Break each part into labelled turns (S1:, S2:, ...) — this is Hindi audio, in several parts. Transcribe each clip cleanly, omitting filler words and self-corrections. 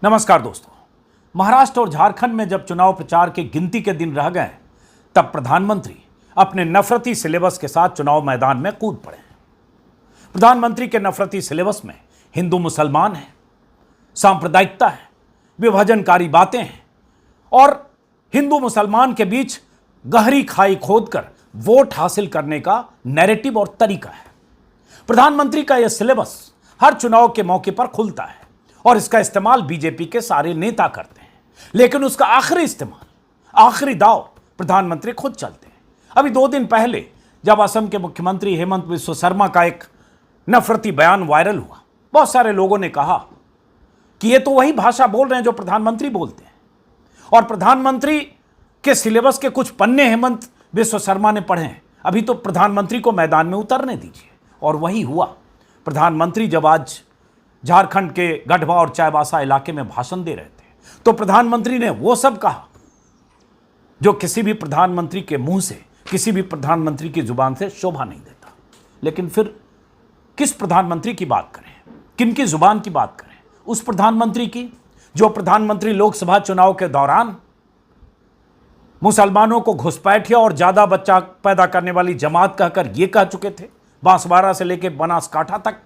S1: नमस्कार दोस्तों। महाराष्ट्र और झारखंड में जब चुनाव प्रचार के गिनती के दिन रह गए तब प्रधानमंत्री अपने नफरती सिलेबस के साथ चुनाव मैदान में कूद पड़े। प्रधानमंत्री के नफरती सिलेबस में हिंदू मुसलमान है, सांप्रदायिकता है, विभाजनकारी बातें हैं और हिंदू मुसलमान के बीच गहरी खाई खोदकर वोट हासिल करने का नैरेटिव और तरीका है। प्रधानमंत्री का यह सिलेबस हर चुनाव के मौके पर खुलता है और इसका इस्तेमाल बीजेपी के सारे नेता करते हैं, लेकिन उसका आखिरी इस्तेमाल, आखिरी दाव प्रधानमंत्री खुद चलते हैं। अभी 2 दिन पहले जब असम के मुख्यमंत्री हेमंत बिस्वा शर्मा का एक नफरती बयान वायरल हुआ, बहुत सारे लोगों ने कहा कि ये तो वही भाषा बोल रहे हैं जो प्रधानमंत्री बोलते हैं और प्रधानमंत्री के सिलेबस के कुछ पन्ने हेमंत बिस्वा शर्मा ने पढ़े हैं। अभी तो प्रधानमंत्री को मैदान में उतरने दीजिए। और वही हुआ। प्रधानमंत्री जब आज झारखंड के गढ़वा और चाईबासा इलाके में भाषण दे रहे थे तो प्रधानमंत्री ने वो सब कहा जो किसी भी प्रधानमंत्री के मुंह से, किसी भी प्रधानमंत्री की जुबान से शोभा नहीं देता। लेकिन फिर किस प्रधानमंत्री की बात करें, किनकी जुबान की बात करें? उस प्रधानमंत्री की जो प्रधानमंत्री लोकसभा चुनाव के दौरान मुसलमानों को घुसपैठिया और ज्यादा बच्चा पैदा करने वाली जमात कहकर यह कह चुके थे, बांसवाड़ा से लेकर बनासकांठा तक,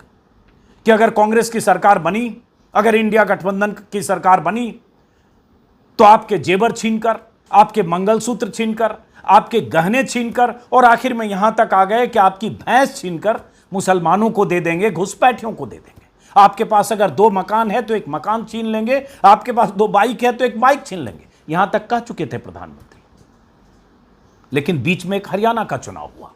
S1: कि अगर कांग्रेस की सरकार बनी, अगर इंडिया गठबंधन की सरकार बनी तो आपके जेवर छीनकर, आपके मंगलसूत्र छीनकर, आपके गहने छीनकर और आखिर में यहां तक आ गए कि आपकी भैंस छीनकर मुसलमानों को दे देंगे, घुसपैठियों को दे देंगे। आपके पास अगर 2 मकान है तो 1 मकान छीन लेंगे, आपके पास 2 बाइक है तो 1 बाइक छीन लेंगे। यहां तक कह चुके थे प्रधानमंत्री। लेकिन बीच में एक हरियाणा का चुनाव हुआ।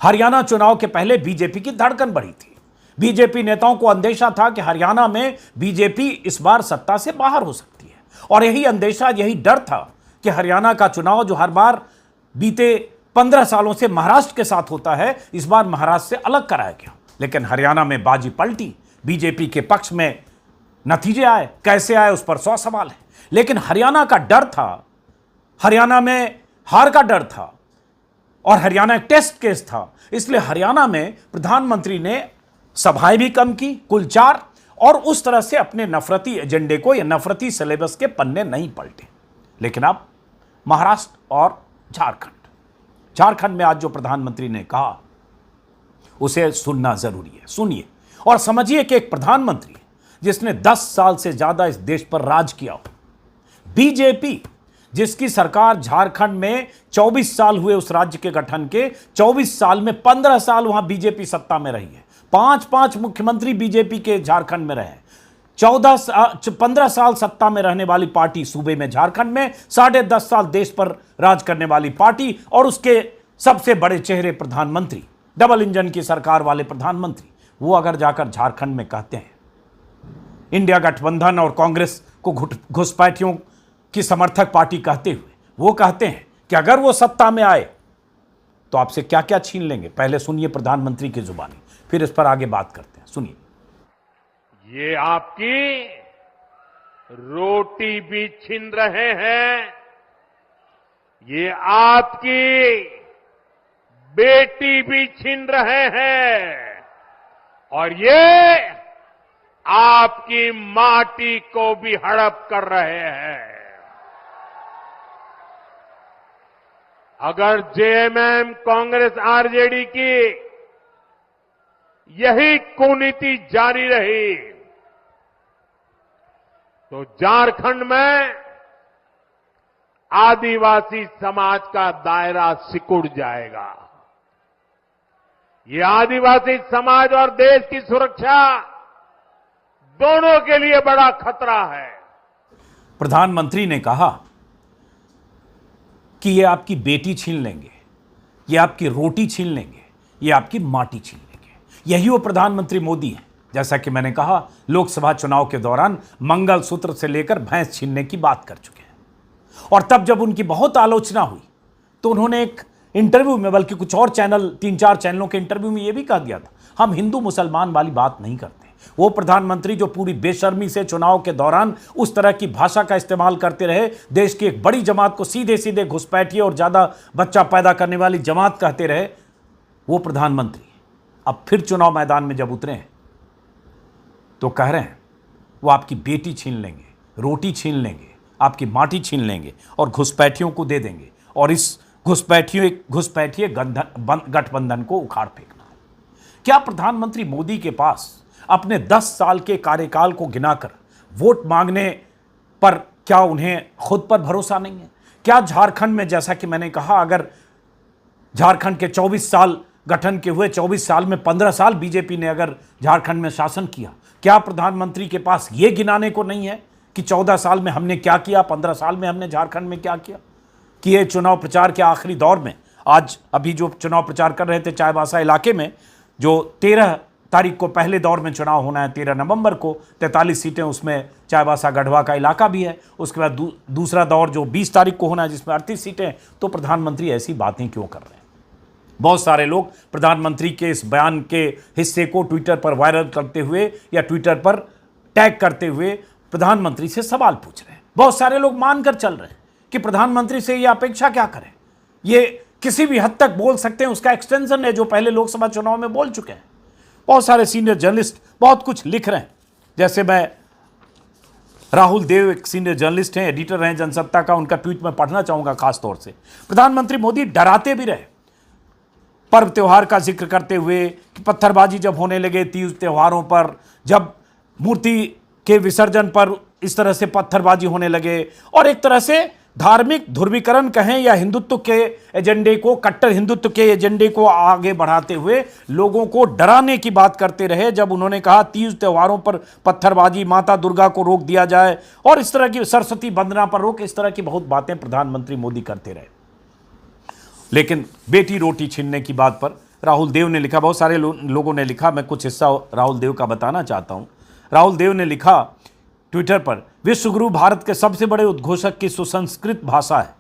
S1: हरियाणा चुनाव के पहले बीजेपी की धड़कन बढ़ी थी। बीजेपी नेताओं को अंदेशा था कि हरियाणा में बीजेपी इस बार सत्ता से बाहर हो सकती है और यही अंदेशा, यही डर था कि हरियाणा का चुनाव जो हर बार बीते 15 सालों से महाराष्ट्र के साथ होता है, इस बार महाराष्ट्र से अलग कराया गया। लेकिन हरियाणा में बाजी पलटी, बीजेपी के पक्ष में नतीजे आए। कैसे आए उस पर 100 सवाल है। लेकिन हरियाणा का डर था, हरियाणा में हार का डर था और हरियाणा एक टेस्ट केस था। इसलिए हरियाणा में प्रधानमंत्री ने सभाएं भी कम की, कुल 4, और उस तरह से अपने नफरती एजेंडे को या नफरती सिलेबस के पन्ने नहीं पलटे। लेकिन अब महाराष्ट्र और झारखंड में आज जो प्रधानमंत्री ने कहा उसे सुनना जरूरी है। सुनिए और समझिए कि एक प्रधानमंत्री जिसने 10 साल से ज्यादा इस देश पर राज किया हो, बीजेपी जिसकी सरकार झारखंड में 24 साल हुए उस राज्य के गठन के, 24 साल में 15 साल वहां बीजेपी सत्ता में रही है। 5 मुख्यमंत्री बीजेपी के झारखंड में रहे। 15 साल सत्ता में रहने वाली पार्टी सूबे में झारखंड में, 10.5 साल देश पर राज करने वाली पार्टी और उसके सबसे बड़े चेहरे प्रधानमंत्री, डबल इंजन की सरकार वाले प्रधानमंत्री, वो अगर जाकर झारखंड में कहते हैं इंडिया गठबंधन और कांग्रेस को घुसपैठियों की समर्थक पार्टी कहते हुए, वो कहते हैं कि अगर वो सत्ता में आए तो आपसे क्या क्या छीन लेंगे। पहले सुनिए प्रधानमंत्री की जुबानी, फिर इस पर आगे बात करते हैं। सुनिए।
S2: ये आपकी रोटी भी छीन रहे हैं, ये आपकी बेटी भी छीन रहे हैं और ये आपकी माटी को भी हड़प कर रहे हैं। अगर जेएमएम, कांग्रेस, आरजेडी की यही कुनीति जारी रही तो झारखंड में आदिवासी समाज का दायरा सिकुड़ जाएगा। ये आदिवासी समाज और देश की सुरक्षा दोनों के लिए बड़ा खतरा है।
S1: प्रधानमंत्री ने कहा कि ये आपकी बेटी छीन लेंगे, ये आपकी रोटी छीन लेंगे, ये आपकी माटी छीन लेंगे। यही वो प्रधानमंत्री मोदी हैं। जैसा कि मैंने कहा, लोकसभा चुनाव के दौरान मंगलसूत्र से लेकर भैंस छीनने की बात कर चुके हैं। और तब जब उनकी बहुत आलोचना हुई तो उन्होंने एक इंटरव्यू में, बल्कि कुछ और चैनल, 3-4 चैनलों के इंटरव्यू में यह भी कहा गया था, हम हिंदू मुसलमान वाली बात नहीं करते। वो प्रधानमंत्री जो पूरी बेशर्मी से चुनाव के दौरान उस तरह की भाषा का इस्तेमाल करते रहे, देश की एक बड़ी जमात को सीधे सीधे घुसपैठिए और ज्यादा बच्चा पैदा करने वाली जमात कहते रहे, वो प्रधानमंत्री अब फिर चुनाव मैदान में जब उतरे हैं तो कह रहे हैं वो आपकी बेटी छीन लेंगे, रोटी छीन लेंगे, आपकी माटी छीन लेंगे और घुसपैठियों को दे देंगे और इस घुसपैठिए गठबंधन को उखाड़ फेंकना है। क्या प्रधानमंत्री मोदी के पास अपने 10 साल के कार्यकाल को गिनाकर वोट मांगने पर क्या उन्हें खुद पर भरोसा नहीं है? क्या झारखंड में, जैसा कि मैंने कहा, अगर झारखंड के 24 साल गठन के हुए 24 साल में 15 साल बीजेपी ने अगर झारखंड में शासन किया, क्या प्रधानमंत्री के पास यह गिनाने को नहीं है कि 14 साल में हमने क्या किया, 15 साल में हमने झारखंड में क्या किया? कि ये चुनाव प्रचार के आखिरी दौर में आज अभी जो चुनाव प्रचार कर रहे थे चाईबासा इलाके में, जो 13 तारीख को पहले दौर में चुनाव होना है, 13 नवंबर को 43 सीटें, उसमें चाईबासा गढ़वा का इलाका भी है। उसके बाद दूसरा दौर जो 20 तारीख को होना है जिसमें 38 सीटें। तो प्रधानमंत्री ऐसी बातें क्यों कर रहे हैं? बहुत सारे लोग प्रधानमंत्री के इस बयान के हिस्से को ट्विटर पर वायरल करते हुए या ट्विटर पर टैग करते हुए प्रधानमंत्री से सवाल पूछ रहे हैं। बहुत सारे लोग मानकर चल रहे हैं कि प्रधानमंत्री से ये अपेक्षा क्या करें, ये किसी भी हद तक बोल सकते हैं, उसका एक्सटेंशन है जो पहले लोकसभा चुनाव में बोल चुके हैं। बहुत सारे सीनियर जर्नलिस्ट बहुत कुछ लिख रहे हैं, जैसे मैं राहुल देव एक सीनियर जर्नलिस्ट हैं, एडिटर रहे जनसत्ता का, उनका ट्वीट मैं पढ़ना चाहूंगा खास तौर से। प्रधानमंत्री मोदी डराते भी रहे पर्व त्योहार का जिक्र करते हुए कि पत्थरबाजी जब होने लगे तीज त्योहारों पर, जब मूर्ति के विसर्जन पर इस तरह से पत्थरबाजी होने लगे और एक तरह से धार्मिक ध्रुवीकरण कहें या हिंदुत्व के एजेंडे को, कट्टर हिंदुत्व के एजेंडे को आगे बढ़ाते हुए लोगों को डराने की बात करते रहे। जब उन्होंने कहा तीज त्योहारों पर पत्थरबाजी, माता दुर्गा को रोक दिया जाए और इस तरह की सरस्वती वंदना पर रोक, इस तरह की बहुत बातें प्रधानमंत्री मोदी करते रहे। लेकिन बेटी रोटी छीनने की बात पर राहुल देव ने लिखा, बहुत सारे लोगों ने लिखा, मैं कुछ हिस्सा राहुल देव का बताना चाहता हूं। राहुल देव ने लिखा ट्विटर पर, विश्वगुरु भारत के सबसे बड़े उद्घोषक की सुसंस्कृत भाषा है,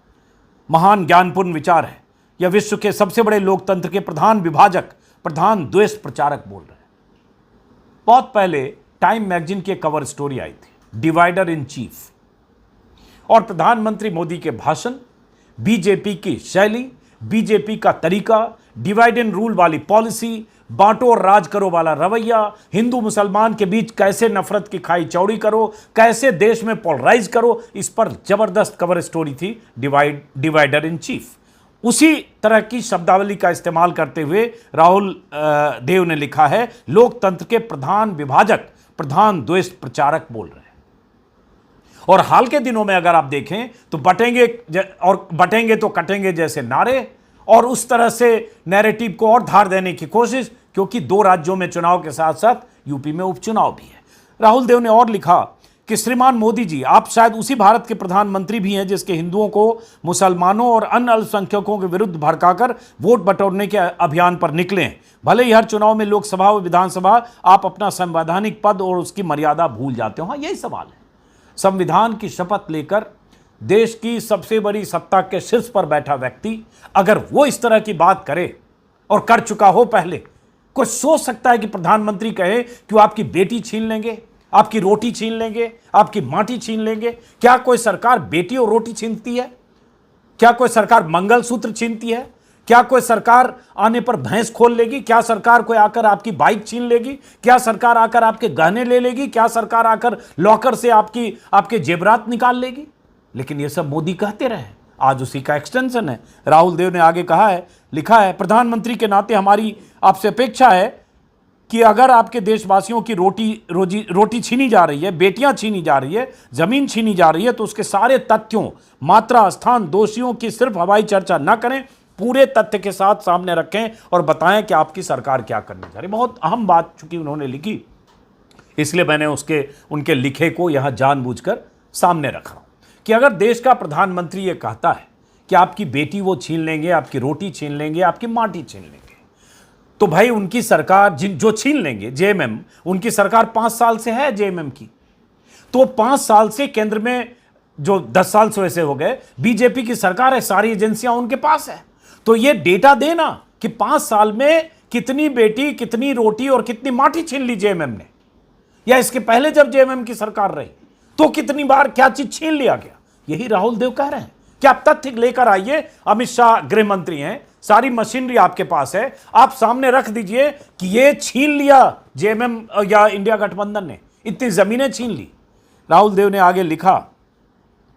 S1: महान ज्ञानपूर्ण विचार है। यह विश्व के सबसे बड़े लोकतंत्र के प्रधान विभाजक, प्रधान द्वेष प्रचारक बोल रहे हैं। बहुत पहले टाइम मैगजीन की कवर स्टोरी आई थी, डिवाइडर इन चीफ, और प्रधानमंत्री मोदी के भाषण, बीजेपी की शैली, बीजेपी का तरीका, डिवाइड एंड रूल वाली पॉलिसी, बांटो और राज करो वाला रवैया, हिंदू मुसलमान के बीच कैसे नफरत की खाई चौड़ी करो, कैसे देश में पोलराइज करो, इस पर जबरदस्त कवर स्टोरी थी डिवाइडर इन चीफ। उसी तरह की शब्दावली का इस्तेमाल करते हुए राहुल देव ने लिखा है, लोकतंत्र के प्रधान विभाजक, प्रधान द्वेष प्रचारक बोल रहे हैं। और हाल के दिनों में अगर आप देखें तो बटेंगे तो कटेंगे जैसे नारे और उस तरह से नैरेटिव को और धार देने की कोशिश, क्योंकि 2 राज्यों में चुनाव के साथ साथ यूपी में उपचुनाव भी है। राहुल देव ने और लिखा कि श्रीमान मोदी जी, आप शायद उसी भारत के प्रधानमंत्री भी हैं जिसके हिंदुओं को, मुसलमानों और अन्य अल्पसंख्यकों के विरुद्ध भड़काकर वोट बटोरने के अभियान पर निकले हैं। भले ही हर चुनाव में लोकसभा और विधानसभा आप अपना संवैधानिक पद और उसकी मर्यादा भूल जाते हो। हाँ, यही सवाल है। संविधान की शपथ लेकर देश की सबसे बड़ी सत्ता के शीर्ष पर बैठा व्यक्ति अगर वो इस तरह की बात करे और कर चुका हो पहले, कोई सोच सकता है कि प्रधानमंत्री कहे कि वो आपकी बेटी छीन लेंगे, आपकी रोटी छीन लेंगे, आपकी माटी छीन लेंगे? क्या कोई सरकार बेटी और रोटी छीनती है? क्या कोई सरकार मंगलसूत्र छीनती है? क्या कोई सरकार आने पर भैंस खोल लेगी? क्या सरकार कोई आकर आपकी बाइक छीन लेगी? क्या सरकार आकर आपके गहने ले लेगी? क्या सरकार आकर लॉकर से आपके जेवरात निकाल लेगी? लेकिन ये सब मोदी कहते रहे, आज उसी का एक्सटेंशन है। राहुल देव ने आगे कहा है, लिखा है, प्रधानमंत्री के नाते हमारी आपसे अपेक्षा है कि अगर आपके देशवासियों की रोटी छीनी जा रही है, बेटियां छीनी जा रही है, जमीन छीनी जा रही है, तो उसके सारे तथ्यों, मात्रा, स्थान, दोषियों की सिर्फ हवाई चर्चा न करें, पूरे तथ्य के साथ सामने रखें और बताएं कि आपकी सरकार क्या करने जा रही है। बहुत अहम बात चूंकि उन्होंने लिखी, इसलिए मैंने उनके लिखे को यहां जानबूझकर सामने रख रहा हूं कि अगर देश का प्रधानमंत्री ये कहता है कि आपकी बेटी वो छीन लेंगे, आपकी रोटी छीन लेंगे, आपकी माटी छीन लेंगे, तो भाई उनकी सरकार जो छीन लेंगे, जेएमएम, उनकी सरकार 5 साल से है जेएमएम की, तो 5 साल से केंद्र में जो 10 साल से वैसे हो गए बीजेपी की सरकार है, सारी एजेंसियां उनके पास है। तो ये डेटा देना कि 5 साल में कितनी बेटी, कितनी रोटी और कितनी माटी छीन ली जेएमएम ने, या इसके पहले जब जेएमएम की सरकार रही तो कितनी बार क्या चीज छीन लिया गया। यही राहुल देव कह रहे हैं कि आप तथ्य लेकर आइए, अमित शाह गृह मंत्री हैं, सारी मशीनरी आपके पास है, आप सामने रख दीजिए कि ये छीन लिया जेएमएम या इंडिया गठबंधन ने, इतनी जमीनें छीन ली। राहुल देव ने आगे लिखा,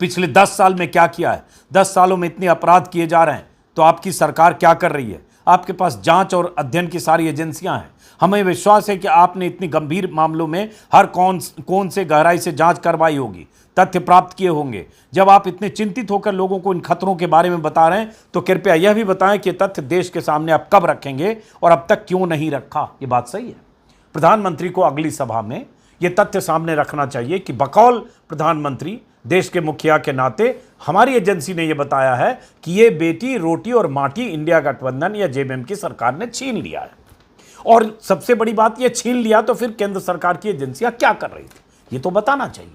S1: पिछले 10 साल में क्या किया है, 10 सालों में इतने अपराध किए जा रहे हैं, तो आपकी सरकार क्या कर रही है? आपके पास जांच और अध्ययन की सारी एजेंसियां हैं। हमें विश्वास है कि आपने इतनी गंभीर मामलों में हर कौन से गहराई से जांच करवाई होगी, तथ्य प्राप्त किए होंगे। जब आप इतने चिंतित होकर लोगों को इन खतरों के बारे में बता रहे हैं, तो कृपया यह भी बताएं कि तथ्य देश के सामने आप कब रखेंगे और अब तक क्यों नहीं रखा। ये बात सही है। प्रधानमंत्री को अगली सभा में यह तथ्य सामने रखना चाहिए कि बकौल प्रधानमंत्री, देश के मुखिया के नाते हमारी एजेंसी ने यह बताया है कि यह बेटी रोटी और माटी इंडिया गठबंधन या जेएमएम की सरकार ने छीन लिया है। और सबसे बड़ी बात, यह छीन लिया तो फिर केंद्र सरकार की एजेंसियां क्या कर रही थी, यह तो बताना चाहिए।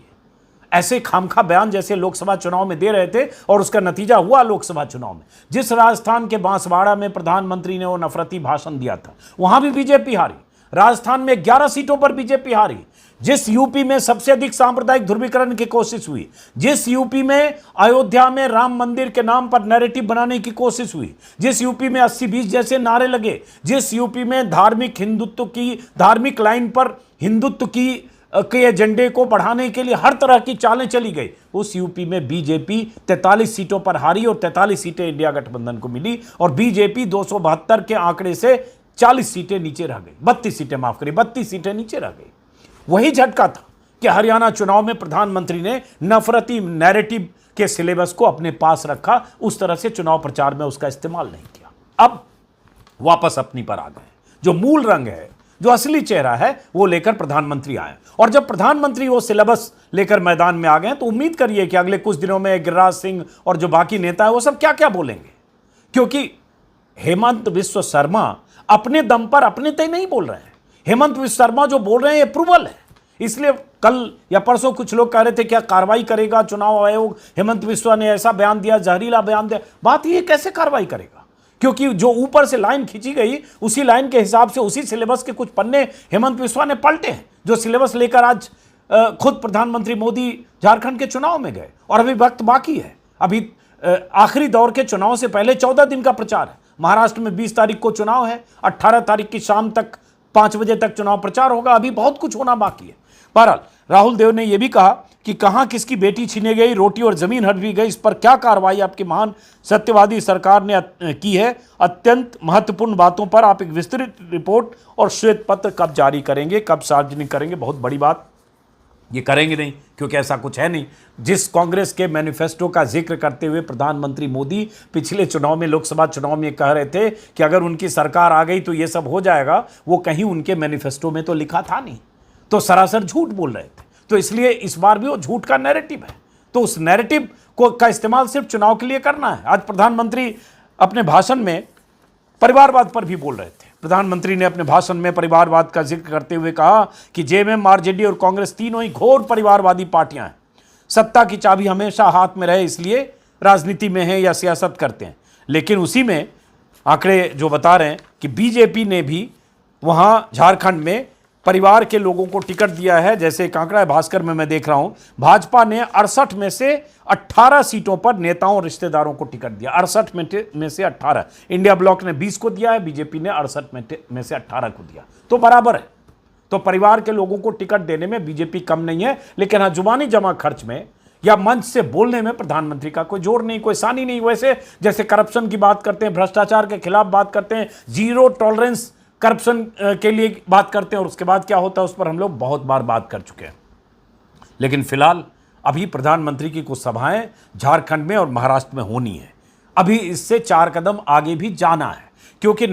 S1: ऐसे खामखा बयान जैसे लोकसभा चुनाव में दे रहे थे और उसका नतीजा हुआ लोकसभा चुनाव में। जिस राजस्थान के बांसवाड़ा में प्रधानमंत्री ने वो नफरती भाषण दिया था, वहां भी बीजेपी हारी। राजस्थान में 11 सीटों पर बीजेपी हारी। जिस यूपी में सबसे अधिक सांप्रदायिक ध्रुवीकरण की कोशिश हुई, जिस यूपी में अयोध्या में राम मंदिर के नाम पर नैरेटिव बनाने की कोशिश हुई, जिस यूपी में 80-20 जैसे नारे लगे, जिस यूपी में धार्मिक लाइन पर हिंदुत्व के एजेंडे को बढ़ाने के लिए हर तरह की चालें चली गई, उस यूपी में बीजेपी 43 सीटों पर हारी और 43 सीटें इंडिया गठबंधन को मिली और बीजेपी 272 के आंकड़े से 40 सीटें नीचे रह गई, 32 सीटें माफ करिए, 32 सीटें नीचे रह गई। वही झटका था कि हरियाणा चुनाव में प्रधानमंत्री ने नफरती नैरेटिव के सिलेबस को अपने पास रखा, उस तरह से चुनाव प्रचार में उसका इस्तेमाल नहीं किया। अब वापस अपनी पर आ गए। जो मूल रंग है, जो असली चेहरा है, वो लेकर प्रधानमंत्री आए। और जब प्रधानमंत्री वो सिलेबस लेकर मैदान में आ गए, तो उम्मीद करिए कि अगले कुछ दिनों में गिरिराज सिंह और जो बाकी नेता है वो सब क्या क्या बोलेंगे। क्योंकि हेमंत बिस्व शर्मा अपने दम पर अपने तय नहीं बोल रहे हैं। हेमंत बिस्व शर्मा जो बोल रहे हैं, ये अप्रूवल है। इसलिए कल या परसों कुछ लोग कह रहे थे क्या कार्रवाई करेगा चुनाव आयोग, हेमंत बिस्वा ने ऐसा बयान दिया, जहरीला बयान दिया। बात ये कैसे कार्रवाई करेगा, क्योंकि जो ऊपर से लाइन खींची गई, उसी लाइन के हिसाब से उसी सिलेबस के कुछ पन्ने हेमंत बिस्वा ने पलटे हैं, जो सिलेबस लेकर आज खुद प्रधानमंत्री मोदी झारखंड के चुनाव में गए। और अभी वक्त बाकी है। अभी आखिरी दौर के चुनाव से पहले 14 दिन का प्रचार है। महाराष्ट्र में 20 तारीख को चुनाव है, 18 तारीख की शाम तक 5 बजे तक चुनाव प्रचार होगा। अभी बहुत कुछ होना बाकी है। बहरहाल राहुल देव ने यह भी कहा कि कहां किसकी बेटी छीनी गई, रोटी और जमीन हड़प गई, इस पर क्या कार्रवाई आपकी महान सत्यवादी सरकार ने की है। अत्यंत महत्वपूर्ण बातों पर आप एक विस्तृत रिपोर्ट और श्वेत पत्र कब जारी करेंगे, कब सार्वजनिक करेंगे। बहुत बड़ी बात, ये करेंगे नहीं, क्योंकि ऐसा कुछ है नहीं। जिस कांग्रेस के मैनिफेस्टो का जिक्र करते हुए प्रधानमंत्री मोदी पिछले चुनाव में, लोकसभा चुनाव में कह रहे थे कि अगर उनकी सरकार आ गई तो ये सब हो जाएगा, वो कहीं उनके मैनिफेस्टो में तो लिखा था नहीं, तो सरासर झूठ बोल रहे थे। तो इसलिए इस बार भी वो झूठ का नैरेटिव है, तो उस नैरेटिव का इस्तेमाल सिर्फ चुनाव के लिए करना है। आज प्रधानमंत्री अपने भाषण में परिवारवाद पर भी बोल रहे थे। प्रधानमंत्री ने अपने भाषण में परिवारवाद का जिक्र करते हुए कहा कि जेएमएम, आरजेडी और कांग्रेस तीनों ही घोर परिवारवादी पार्टियां हैं। सत्ता की चाबी हमेशा हाथ में रहे इसलिए राजनीति में है या सियासत करते हैं। लेकिन उसी में आंकड़े जो बता रहे हैं कि बीजेपी ने भी वहां झारखंड में परिवार के लोगों को टिकट दिया है। जैसे एक आंकड़ा है भास्कर में मैं देख रहा हूं, भाजपा ने 68 में से 18 सीटों पर नेताओं और रिश्तेदारों को टिकट दिया। 68 में से 18। इंडिया ब्लॉक ने 20 को दिया है, बीजेपी ने 68 में से 18 को दिया, तो बराबर है। तो परिवार के लोगों को टिकट देने में बीजेपी कम नहीं है। लेकिन हाँ, जुबानी जमा खर्च में या मंच से बोलने में प्रधानमंत्री का कोई जोर नहीं, कोई सानी नहीं। वैसे जैसे करप्शन की बात करते हैं, भ्रष्टाचार के खिलाफ बात करते हैं, जीरो टॉलरेंस करप्शन के लिए बात करते हैं, और उसके बाद क्या होता है उस पर हम लोग बहुत बार बात कर चुके हैं। लेकिन फिलहाल अभी प्रधानमंत्री की कुछ सभाएं झारखंड में और महाराष्ट्र में होनी है। अभी इससे 4 कदम आगे भी जाना है, क्योंकि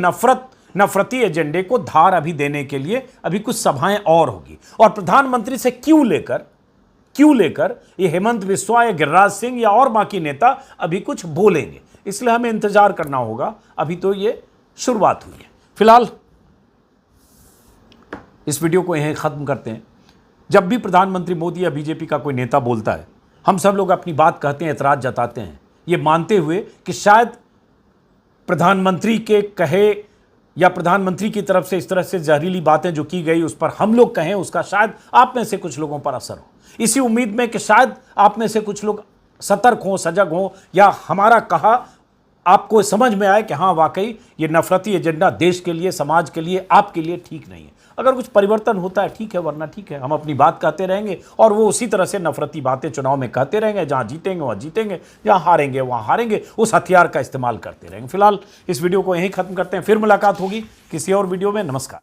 S1: नफरती एजेंडे को धार अभी देने के लिए अभी कुछ सभाएं और होगी। और प्रधानमंत्री से क्यों लेकर ये हेमंत बिस्वा या गिरिराज सिंह या और बाकी नेता अभी कुछ बोलेंगे, इसलिए हमें इंतजार करना होगा। अभी तो ये शुरुआत हुई है। फिलहाल इस वीडियो को यहीं ख़त्म करते हैं। जब भी प्रधानमंत्री मोदी या बीजेपी का कोई नेता बोलता है, हम सब लोग अपनी बात कहते हैं, एतराज़ जताते हैं, ये मानते हुए कि शायद प्रधानमंत्री के कहे या प्रधानमंत्री की तरफ से इस तरह से जहरीली बातें जो की गई उस पर हम लोग कहें, उसका शायद आप में से कुछ लोगों पर असर हो। इसी उम्मीद में कि शायद आप में से कुछ लोग सतर्क हों, सजग हों, या हमारा कहा आपको समझ में आए कि हाँ वाकई ये नफरती एजेंडा देश के लिए, समाज के लिए, आपके लिए ठीक नहीं है। अगर कुछ परिवर्तन होता है ठीक है, वरना ठीक है, हम अपनी बात कहते रहेंगे और वो उसी तरह से नफरती बातें चुनाव में कहते रहेंगे। जहां जीतेंगे वहां जीतेंगे, जहां हारेंगे वहां हारेंगे, उस हथियार का इस्तेमाल करते रहेंगे। फिलहाल इस वीडियो को यहीं खत्म करते हैं, फिर मुलाकात होगी किसी और वीडियो में। नमस्कार।